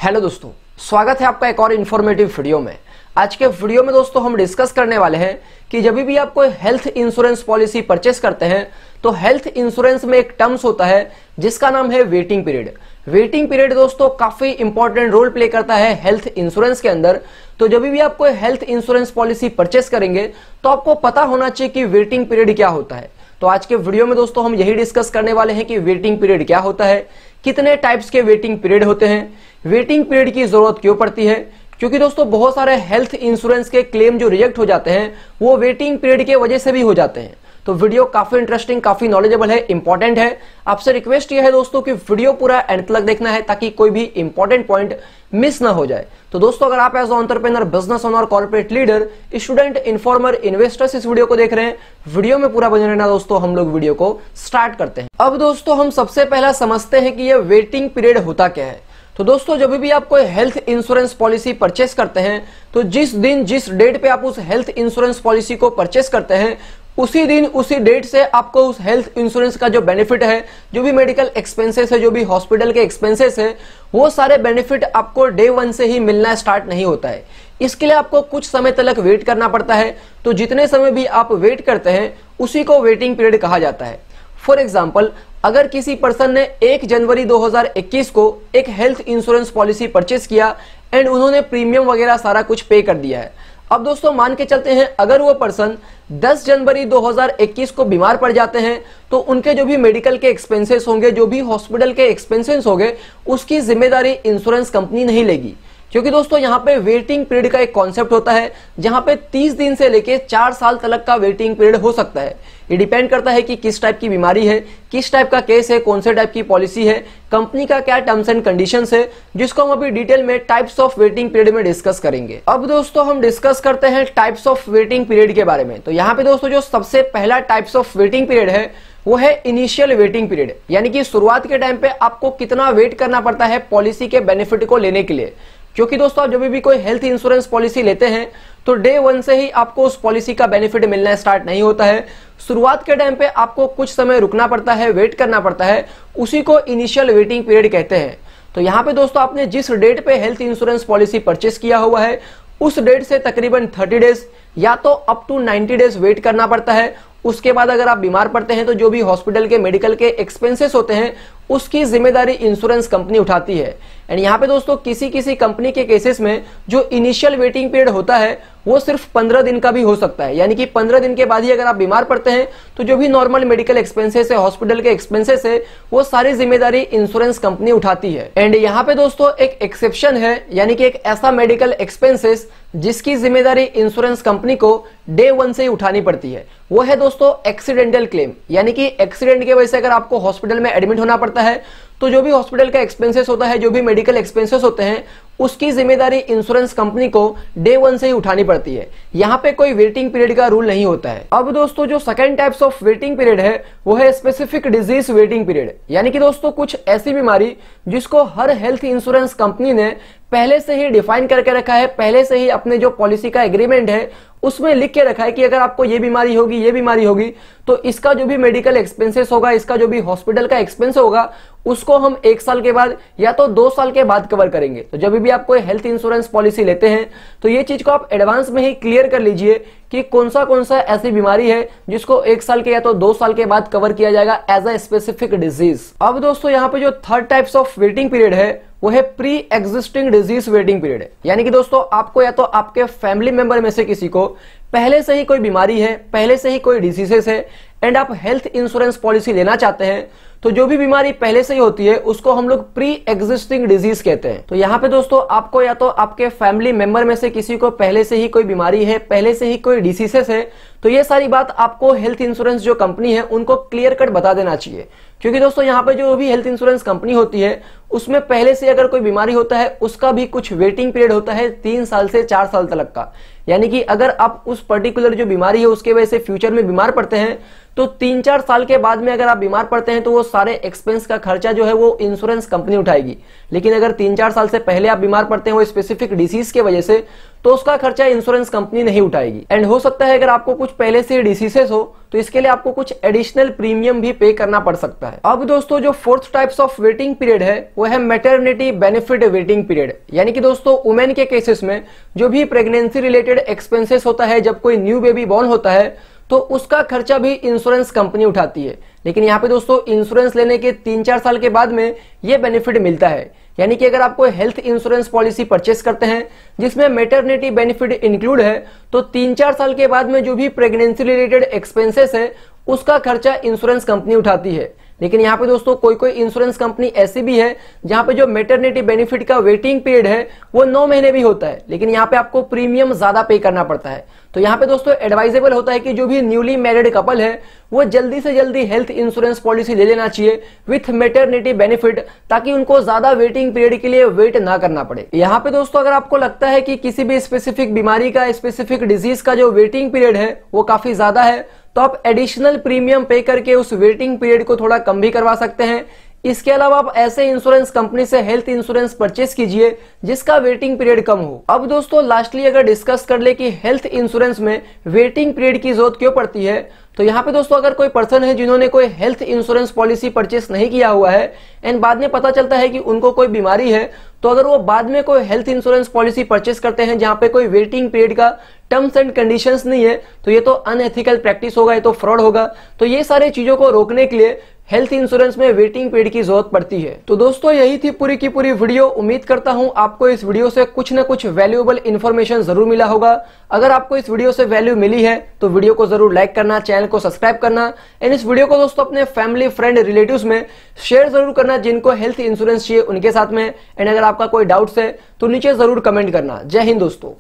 Hello दोस्तों, स्वागत है आपका एक और इन्फॉर्मेटिव वीडियो में। आज के वीडियो में दोस्तों हम डिस्कस करने वाले हैं कि जब भी आप कोई हेल्थ इंश्योरेंस पॉलिसी परचेस करते हैं तो हेल्थ इंश्योरेंस में एक टर्म्स होता है जिसका नाम है वेटिंग पीरियड। वेटिंग पीरियड दोस्तों काफी इंपॉर्टेंट रोल प्ले करता है हेल्थ इंश्योरेंस के अंदर। तो जब भी आप कोई हेल्थ इंश्योरेंस पॉलिसी परचेस करेंगे तो आपको पता होना चाहिए कि वेटिंग पीरियड क्या होता है। तो आज के वीडियो में दोस्तों हम यही डिस्कस करने वाले हैं कि वेटिंग पीरियड क्या होता है, कितने टाइप्स के वेटिंग पीरियड होते हैं, वेटिंग पीरियड की जरूरत क्यों पड़ती है, क्योंकि दोस्तों बहुत सारे हेल्थ इंश्योरेंस के क्लेम जो रिजेक्ट हो जाते हैं वो वेटिंग पीरियड की वजह से भी हो जाते हैं। तो वीडियो काफी इंटरेस्टिंग, काफी नॉलेजेबल है, इंपॉर्टेंट है। आपसे रिक्वेस्ट यह है दोस्तों कि वीडियो पूरा एंड तक देखना है ताकि कोई भी इंपॉर्टेंट पॉइंट मिस ना हो जाए। तो दोस्तों अगर आप as entrepreneur, business owner, corporate leader, student, informer, investors इस वीडियो को देख रहे हैं, वीडियो में पूरा बने रहना दोस्तों। हम लोग वीडियो को स्टार्ट करते हैं। अब दोस्तों हम सबसे पहला समझते हैं कि यह वेटिंग पीरियड होता क्या है। तो दोस्तों जब भी आप कोई हेल्थ इंश्योरेंस पॉलिसी परचेस करते हैं तो जिस दिन जिस डेट पे आप उस हेल्थ इंश्योरेंस पॉलिसी को परचेस करते हैं उसी दिन उसी डेट से आपको उस हेल्थ इंश्योरेंस का जो बेनिफिट है, जो भी मेडिकल एक्सपेंसेस है, जो भी हॉस्पिटल के एक्सपेंसेस है, वो सारे बेनिफिट आपको डे 1 से ही मिलना स्टार्ट नहीं होता है। इसके लिए आपको कुछ समय तक वेट करना पड़ता है। तो जितने समय भी आप वेट करते हैं उसी को वेटिंग पीरियड कहा जाता है। फॉर एग्जाम्पल, अगर किसी पर्सन ने 1 जनवरी 2021 को एक हेल्थ इंश्योरेंस पॉलिसी परचेस किया एंड उन्होंने प्रीमियम वगैरह सारा कुछ पे कर दिया है। अब दोस्तों मान के चलते हैं अगर वो पर्सन 10 जनवरी 2021 को बीमार पड़ जाते हैं तो उनके जो भी मेडिकल के एक्सपेंसेस होंगे, जो भी हॉस्पिटल के एक्सपेंसेस होंगे, उसकी जिम्मेदारी इंश्योरेंस कंपनी नहीं लेगी। क्योंकि दोस्तों यहाँ पे वेटिंग पीरियड का एक कॉन्सेप्ट होता है जहां पे 30 दिन से लेके 4 साल तक का वेटिंग पीरियड हो सकता है। ये डिपेंड करता है कि किस टाइप की बीमारी है, किस टाइप का केस है, कौन से टाइप की पॉलिसी है, कंपनी का क्या टर्म्स एंड कंडीशंस है, जिसको हम अभी डिटेल में टाइप्स ऑफ वेटिंग पीरियड में डिस्कस करेंगे। अब दोस्तों हम डिस्कस करते हैं टाइप्स ऑफ वेटिंग पीरियड के बारे में। तो यहाँ पे दोस्तों जो सबसे पहला टाइप्स ऑफ वेटिंग पीरियड है वो है इनिशियल वेटिंग पीरियड, यानी कि शुरुआत के टाइम पे आपको कितना वेट करना पड़ता है पॉलिसी के बेनिफिट को लेने के लिए। क्योंकि दोस्तों आप जब भी कोई हेल्थ इंश्योरेंस पॉलिसी लेते हैं तो डे 1 से ही आपको उस पॉलिसी का बेनिफिट मिलना स्टार्ट नहीं होता है। शुरुआत के टाइम पे आपको कुछ समय रुकना पड़ता है, वेट करना पड़ता है, उसी को इनिशियल वेटिंग पीरियड कहते हैं। तो यहाँ पे दोस्तों आपने जिस डेट पे हेल्थ इंश्योरेंस पॉलिसी परचेस किया हुआ है उस डेट से तकरीबन 30 डेज या तो अप टू 90 डेज वेट करना पड़ता है। उसके बाद अगर आप बीमार पड़ते हैं तो जो भी हॉस्पिटल के मेडिकल के एक्सपेंसेस होते हैं उसकी जिम्मेदारी इंश्योरेंस कंपनी उठाती है। एंड यहाँ पे दोस्तों किसी किसी कंपनी के केसेस में जो इनिशियल वेटिंग पीरियड होता है वो सिर्फ 15 दिन का भी हो सकता है, यानी कि 15 दिन के बाद ही अगर आप बीमार पड़ते हैं तो जो भी नॉर्मल मेडिकल एक्सपेंसेस है, हॉस्पिटल के एक्सपेंसेस है, वो सारी जिम्मेदारी इंश्योरेंस कंपनी उठाती है। एंड यहाँ पे दोस्तों एक एक्सेप्शन है, यानी कि एक ऐसा मेडिकल एक्सपेंसेस जिसकी जिम्मेदारी इंश्योरेंस कंपनी को डे 1 से ही उठानी पड़ती है, वो है दोस्तों एक्सीडेंटल क्लेम। यानी कि एक्सीडेंट की वजह से अगर आपको हॉस्पिटल में एडमिट होना पड़ता है तो जो भी हॉस्पिटल का एक्सपेंसेस होता है, जो भी मेडिकल एक्सपेंसेस होते हैं, उसकी जिम्मेदारी इंश्योरेंस कंपनी को डे 1 से ही उठानी पड़ती है। यहाँ पे कोई वेटिंग पीरियड का रूल नहीं होता है। अब दोस्तों जो second types of waiting period है वो है स्पेसिफिक डिजीज वेटिंग पीरियड, यानी कि दोस्तों कुछ ऐसी बीमारी जिसको हर हेल्थ इंश्योरेंस कंपनी ने पहले से ही डिफाइन करके रखा है, पहले से ही अपने जो पॉलिसी का एग्रीमेंट है उसमें लिख के रखा है कि अगर आपको ये बीमारी होगी, ये बीमारी होगी तो इसका जो भी मेडिकल एक्सपेंसेस होगा, इसका जो भी हॉस्पिटल का एक्सपेंस होगा, उसको हम 1 साल के बाद या तो 2 साल के बाद कवर करेंगे। तो जब भी आप कोई हेल्थ इंश्योरेंस पॉलिसी लेते हैं तो ये चीज को आप एडवांस में ही क्लियर कर लीजिए कि कौन सा ऐसी बीमारी है जिसको 1 साल के या तो 2 साल के बाद कवर किया जाएगा एज अ स्पेसिफिक डिजीज। अब दोस्तों यहाँ पे जो third types of waiting period है वो है pre existing disease waiting period, यानी कि दोस्तों आपको या तो आपके फैमिली मेंबर में से किसी को पहले से ही कोई बीमारी है, पहले से ही कोई डिसीजेस है एंड आप हेल्थ इंश्योरेंस पॉलिसी लेना चाहते हैं, तो जो भी बीमारी पहले से ही होती है उसको हम लोग प्री एग्जिस्टिंग डिजीज कहते हैं। तो यहाँ पे दोस्तों आपको या तो आपके फैमिली मेंबर में से किसी को पहले से ही कोई बीमारी है, पहले से ही कोई डिसीजेस है, तो ये सारी बात आपको हेल्थ इंश्योरेंस जो कंपनी है उनको क्लियर कट बता देना चाहिए। क्योंकि दोस्तों यहाँ पे जो भी हेल्थ इंश्योरेंस कंपनी होती है उसमें पहले से अगर कोई बीमारी होता है उसका भी कुछ वेटिंग पीरियड होता है 3 साल से 4 साल तक का। यानी कि अगर आप उस पर्टिकुलर जो बीमारी है उसके वजह से फ्यूचर में बीमार पड़ते हैं तो 3-4 साल के बाद में अगर आप बीमार पड़ते हैं तो वो सारे एक्सपेंस का खर्चा जो है वो इंश्योरेंस कंपनी उठाएगी। लेकिन अगर 3-4 साल से पहले आप बीमार पड़ते हैं वो स्पेसिफिक डिसीज की वजह से, तो उसका खर्चा इंश्योरेंस कंपनी नहीं उठाएगी। एंड हो सकता है अगर आपको कुछ पहले से डिसीजेस हो तो इसके लिए आपको कुछ एडिशनल प्रीमियम भी पे करना पड़ सकता है। अब दोस्तों जो fourth types of waiting period है वो है मैटरनिटी बेनिफिट वेटिंग पीरियड। यानी कि दोस्तों वुमेन के केसेस में जो भी प्रेगनेंसी रिलेटेड एक्सपेंसेस होता है, जब कोई न्यू बेबी बॉर्न होता है तो उसका खर्चा भी इंश्योरेंस कंपनी उठाती है। लेकिन यहाँ पे दोस्तों इंश्योरेंस लेने के 3-4 साल के बाद में ये बेनिफिट मिलता है। यानी कि अगर आप कोई हेल्थ इंश्योरेंस पॉलिसी परचेस करते हैं जिसमें मैटरनिटी बेनिफिट इंक्लूड है, तो 3-4 साल के बाद में जो भी प्रेगनेंसी रिलेटेड एक्सपेंसेस है उसका खर्चा इंश्योरेंस कंपनी उठाती है। लेकिन यहाँ पे दोस्तों कोई इंश्योरेंस कंपनी ऐसी भी है जहां पे जो मैटरनिटी बेनिफिट का वेटिंग पीरियड है वो 9 महीने भी होता है, लेकिन यहाँ पे आपको प्रीमियम ज्यादा पे करना पड़ता है। तो यहाँ पे दोस्तों एडवाइजेबल होता है कि जो भी न्यूली मैरिड कपल है वो जल्दी से जल्दी हेल्थ इंश्योरेंस पॉलिसी ले लेना चाहिए विथ मैटरनिटी बेनिफिट, ताकि उनको ज्यादा वेटिंग पीरियड के लिए वेट ना करना पड़े। यहाँ पे दोस्तों अगर आपको लगता है कि किसी भी स्पेसिफिक बीमारी का, स्पेसिफिक डिजीज का जो वेटिंग पीरियड है वो काफी ज्यादा है, तो आप एडिशनल प्रीमियम पे करके उस वेटिंग पीरियड को थोड़ा कम भी करवा सकते हैं। इसके अलावा आप ऐसे इंश्योरेंस कंपनी से हेल्थ इंश्योरेंस परचेस कीजिए जिसका वेटिंग पीरियड कम हो। अब दोस्तों लास्टली अगर डिस्कस कर ले कि हेल्थ इंश्योरेंस में वेटिंग पीरियड की जरूरत क्यों पड़ती है, तो यहाँ पे दोस्तों अगर कोई पर्सन है जिन्होंने कोई हेल्थ इंश्योरेंस पॉलिसी परचेस नहीं किया हुआ है एंड बाद में पता चलता है कि उनको कोई बीमारी है, तो अगर वो बाद में कोई हेल्थ इंश्योरेंस पॉलिसी परचेस करते हैं जहां पे कोई वेटिंग पीरियड का टर्म्स एंड कंडीशंस नहीं है, तो ये तो अनएथिकल प्रैक्टिस होगा, ये तो फ्रॉड होगा। तो ये सारी चीजों को रोकने के लिए हेल्थ इंश्योरेंस में वेटिंग पीरियड की जरूरत पड़ती है। तो दोस्तों यही थी पूरी की पूरी वीडियो। उम्मीद करता हूं आपको इस वीडियो से कुछ ना कुछ वैल्यूएबल इंफॉर्मेशन जरूर मिला होगा। अगर आपको इस वीडियो से वैल्यू मिली है तो वीडियो को जरूर लाइक करना, चैनल को सब्सक्राइब करना एंड इस वीडियो को दोस्तों अपने फैमिली, फ्रेंड, रिलेटिव्स में शेयर जरूर करना जिनको हेल्थ इंश्योरेंस चाहिए उनके साथ में। एंड अगर आपका कोई डाउट्स है तो नीचे जरूर कमेंट करना। जय हिंद दोस्तों।